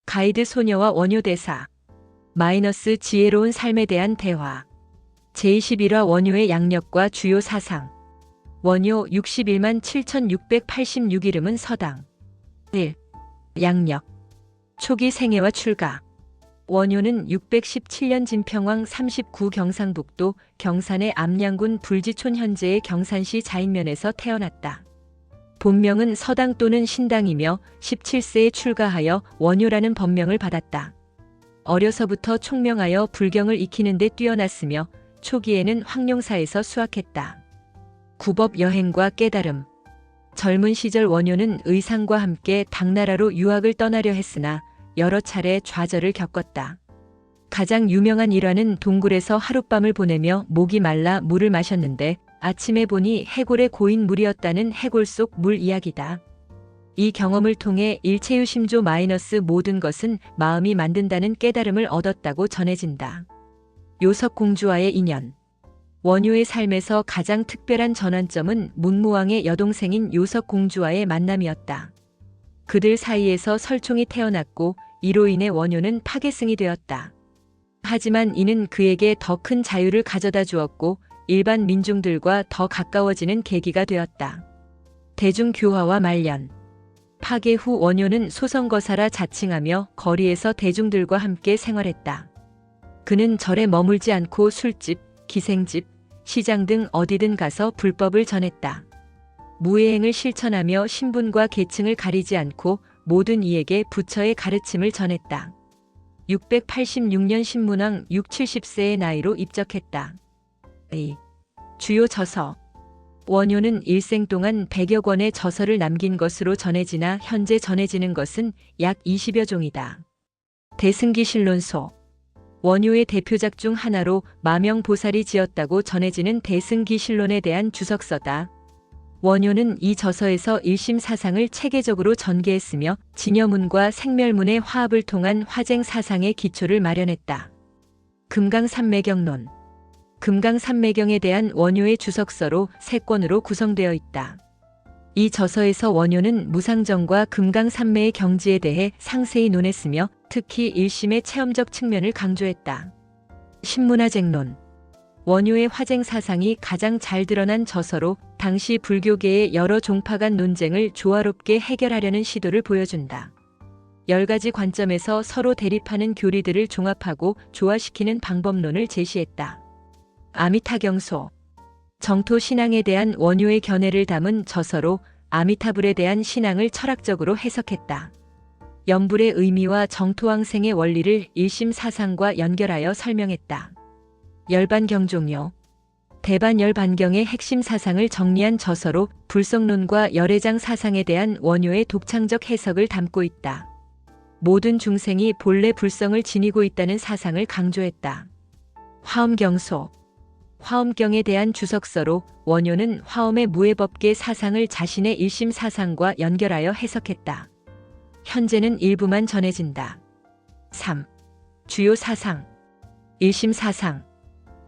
가이드 소녀와 원효 대사. 마이너스 지혜로운 삶에 대한 대화. 제21화 원효의 양력과 주요 사상. 원효 61만 7,686 이름은 서당. 1. 양력. 초기 생애와 출가. 원효는 617년 진평왕 39 경상북도 경산의 암양군 불지촌 현재의 경산시 자인면에서 태어났다. 본명은 서당 또는 신당이며 17세에 출가하여 원효라는 법명을 받았다. 어려서부터 총명하여 불경을 익히는 데 뛰어났으며 초기에는 황룡사에서 수학했다. 구법 여행과 깨달음. 젊은 시절 원효는 의상과 함께 당나라로 유학을 떠나려 했으나 여러 차례 좌절을 겪었다. 가장 유명한 일화는 동굴에서 하룻밤을 보내며 목이 말라 물을 마셨는데 아침에 보니 해골의 고인 물이었다는 해골 속 물 이야기다. 이 경험을 통해 일체유심조 마이너스 모든 것은 마음이 만든다는 깨달음을 얻었다고 전해진다. 요석공주와의 인연. 원효의 삶에서 가장 특별한 전환점은 문무왕의 여동생인 요석공주와의 만남이었다. 그들 사이에서 설총이 태어났고 이로 인해 원효는 파괴승이 되었다. 하지만 이는 그에게 더 큰 자유를 가져다 주었고 일반 민중들과 더 가까워지는 계기가 되었다. 대중교화와 말년. 파괴 후 원효는 소성거사라 자칭하며 거리에서 대중들과 함께 생활했다. 그는 절에 머물지 않고 술집, 기생집, 시장 등 어디든 가서 불법을 전했다. 무예행을 실천하며 신분과 계층을 가리지 않고 모든 이에게 부처의 가르침을 전했다. 686년 신문왕 60-70세의 나이로 입적했다. 2. 주요 저서. 원효는 일생 동안 100여 권의 저서를 남긴 것으로 전해지나 현재 전해지는 것은 약 20여 종이다. 대승기실론소. 원효의 대표작 중 하나로 마명보살이 지었다고 전해지는 대승기실론에 대한 주석서다. 원효는 이 저서에서 일심 사상을 체계적으로 전개했으며 진여문과 생멸문의 화합을 통한 화쟁 사상의 기초를 마련했다. 금강산매경론. 금강산매경에 대한 원효의 주석서로 3권으로 구성되어 있다. 이 저서에서 원효는 무상정과 금강산매의 경지에 대해 상세히 논했으며 특히 일심의 체험적 측면을 강조했다. 신문화쟁론. 원효의 화쟁 사상이 가장 잘 드러난 저서로 당시 불교계의 여러 종파 간 논쟁을 조화롭게 해결하려는 시도를 보여준다. 10가지 관점에서 서로 대립하는 교리들을 종합하고 조화시키는 방법론을 제시했다. 아미타경소. 정토 신앙에 대한 원효의 견해를 담은 저서로 아미타불에 대한 신앙을 철학적으로 해석했다. 염불의 의미와 정토왕생의 원리를 일심 사상과 연결하여 설명했다. 열반경종요. 대반열반경의 핵심 사상을 정리한 저서로 불성론과 열애장 사상에 대한 원효의 독창적 해석을 담고 있다. 모든 중생이 본래 불성을 지니고 있다는 사상을 강조했다. 화엄경소. 화엄경에 대한 주석서로 원효는 화엄의 무해법계 사상을 자신의 일심 사상과 연결하여 해석했다. 현재는 일부만 전해진다. 3. 주요 사상. 일심 사상.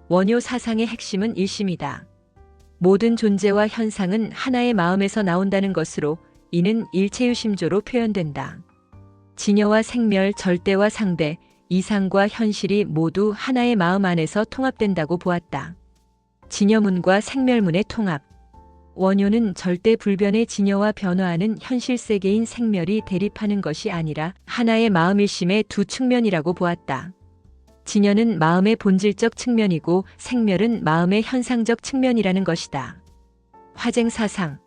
원효 사상의 핵심은 일심이다. 모든 존재와 현상은 하나의 마음에서 나온다는 것으로 이는 일체유심조로 표현된다. 진여와 생멸, 절대와 상대, 이상과 현실이 모두 하나의 마음 안에서 통합된다고 보았다. 진여문과 생멸문의 통합. 원효는 절대 불변의 진여와 변화하는 현실 세계인 생멸이 대립하는 것이 아니라 하나의 마음일심의 두 측면이라고 보았다. 진여는 마음의 본질적 측면이고 생멸은 마음의 현상적 측면이라는 것이다. 화쟁 사상.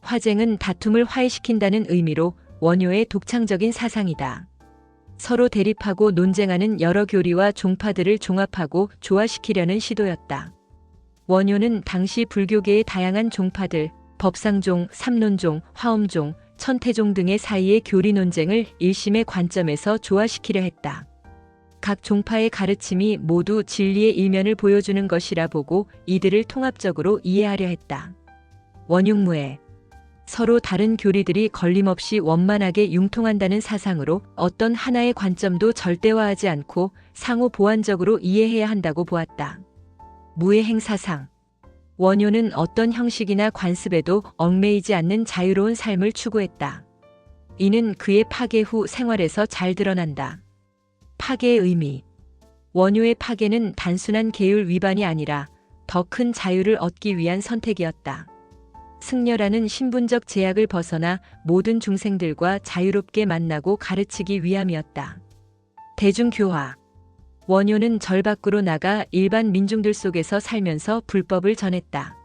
화쟁은 다툼을 화해시킨다는 의미로 원효의 독창적인 사상이다. 서로 대립하고 논쟁하는 여러 교리와 종파들을 종합하고 조화시키려는 시도였다. 원효는 당시 불교계의 다양한 종파들, 법상종, 삼론종, 화엄종, 천태종 등의 사이의 교리 논쟁을 일심의 관점에서 조화시키려 했다. 각 종파의 가르침이 모두 진리의 일면을 보여주는 것이라 보고 이들을 통합적으로 이해하려 했다. 원흉무애. 서로 다른 교리들이 걸림없이 원만하게 융통한다는 사상으로 어떤 하나의 관점도 절대화하지 않고 상호 보완적으로 이해해야 한다고 보았다. 무해행 사상. 원효는 어떤 형식이나 관습에도 얽매이지 않는 자유로운 삶을 추구했다. 이는 그의 파괴 후 생활에서 잘 드러난다. 파괴의 의미. 원효의 파괴는 단순한 계율 위반이 아니라 더 큰 자유를 얻기 위한 선택이었다. 승려라는 신분적 제약을 벗어나 모든 중생들과 자유롭게 만나고 가르치기 위함이었다. 대중교화. 원효는 절 밖으로 나가 일반 민중들 속에서 살면서 불법을 전했다.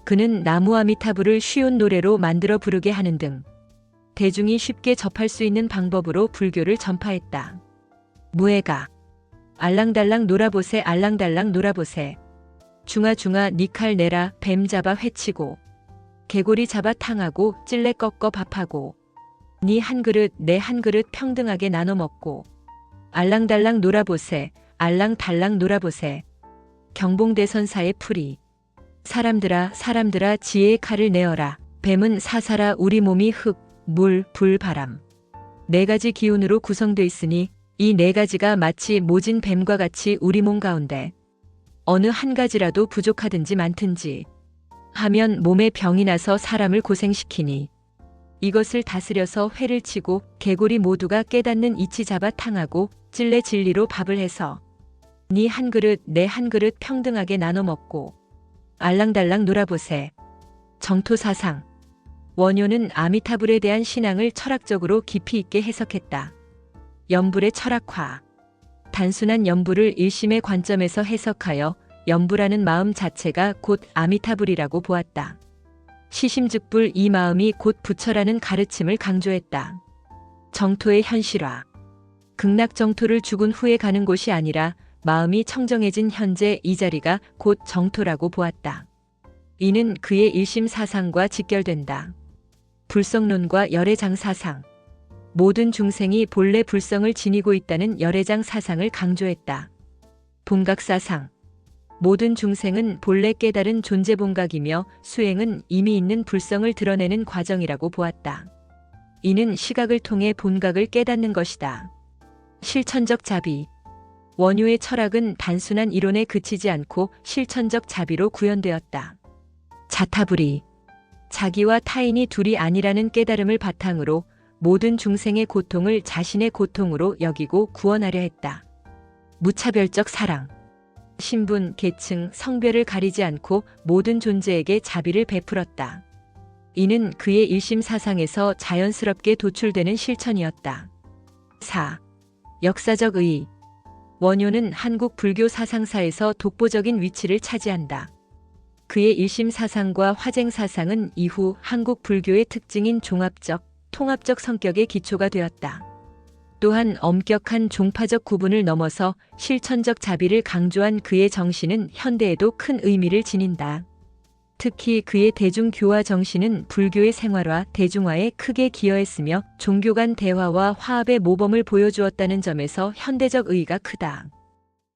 그는 나무아미타불을 쉬운 노래로 만들어 부르게 하는 등 대중이 쉽게 접할 수 있는 방법으로 불교를 전파했다. 무예가. 알랑달랑 놀아보세 알랑달랑 놀아보세. 중아중아 니 칼 내라 뱀 잡아 회치고 개구리 잡아 탕하고 찔레 꺾어 밥하고 니 한 그릇 내 한 그릇 평등하게 나눠 먹고 알랑달랑 놀아보세 알랑달랑 놀아보세. 경봉대선사의 풀이. 사람들아 사람들아 지혜의 칼을 내어라. 뱀은 사사라 우리 몸이 흙, 물, 불, 바람. 네 가지 기운으로 구성되어 있으니 이 네 가지가 마치 모진 뱀과 같이 우리 몸 가운데 어느 한 가지라도 부족하든지 많든지 하면 몸에 병이 나서 사람을 고생시키니 이것을 다스려서 회를 치고 개구리 모두가 깨닫는 이치 잡아 탕하고 찔레 진리로 밥을 해서 니 한 그릇 내 한 그릇 평등하게 나눠 먹고 알랑달랑 놀아보세. 정토사상. 원효는 아미타불에 대한 신앙을 철학적으로 깊이 있게 해석했다. 염불의 철학화. 단순한 염불을 일심의 관점에서 해석하여 염불하는 마음 자체가 곧 아미타불이라고 보았다. 시심즉불 이 마음이 곧 부처라는 가르침을 강조했다. 정토의 현실화. 극락정토를 죽은 후에 가는 곳이 아니라 마음이 청정해진 현재 이 자리가 곧 정토라고 보았다. 이는 그의 일심 사상과 직결된다. 불성론과 열애장 사상. 모든 중생이 본래 불성을 지니고 있다는 열애장 사상을 강조했다. 본각사상. 모든 중생은 본래 깨달은 존재 본각이며 수행은 이미 있는 불성을 드러내는 과정이라고 보았다. 이는 시각을 통해 본각을 깨닫는 것이다. 실천적 자비. 원효의 철학은 단순한 이론에 그치지 않고 실천적 자비로 구현되었다. 자타불이. 자기와 타인이 둘이 아니라는 깨달음을 바탕으로 모든 중생의 고통을 자신의 고통으로 여기고 구원하려 했다. 무차별적 사랑. 신분, 계층, 성별을 가리지 않고 모든 존재에게 자비를 베풀었다. 이는 그의 일심 사상에서 자연스럽게 도출되는 실천이었다. 4. 역사적 의의. 원효는 한국 불교 사상사에서 독보적인 위치를 차지한다. 그의 일심 사상과 화쟁 사상은 이후 한국 불교의 특징인 종합적, 통합적 성격의 기초가 되었다. 또한 엄격한 종파적 구분을 넘어서 실천적 자비를 강조한 그의 정신은 현대에도 큰 의미를 지닌다. 특히 그의 대중교화 정신은 불교의 생활화, 대중화에 크게 기여했으며 종교 간 대화와 화합의 모범을 보여주었다는 점에서 현대적 의의가 크다.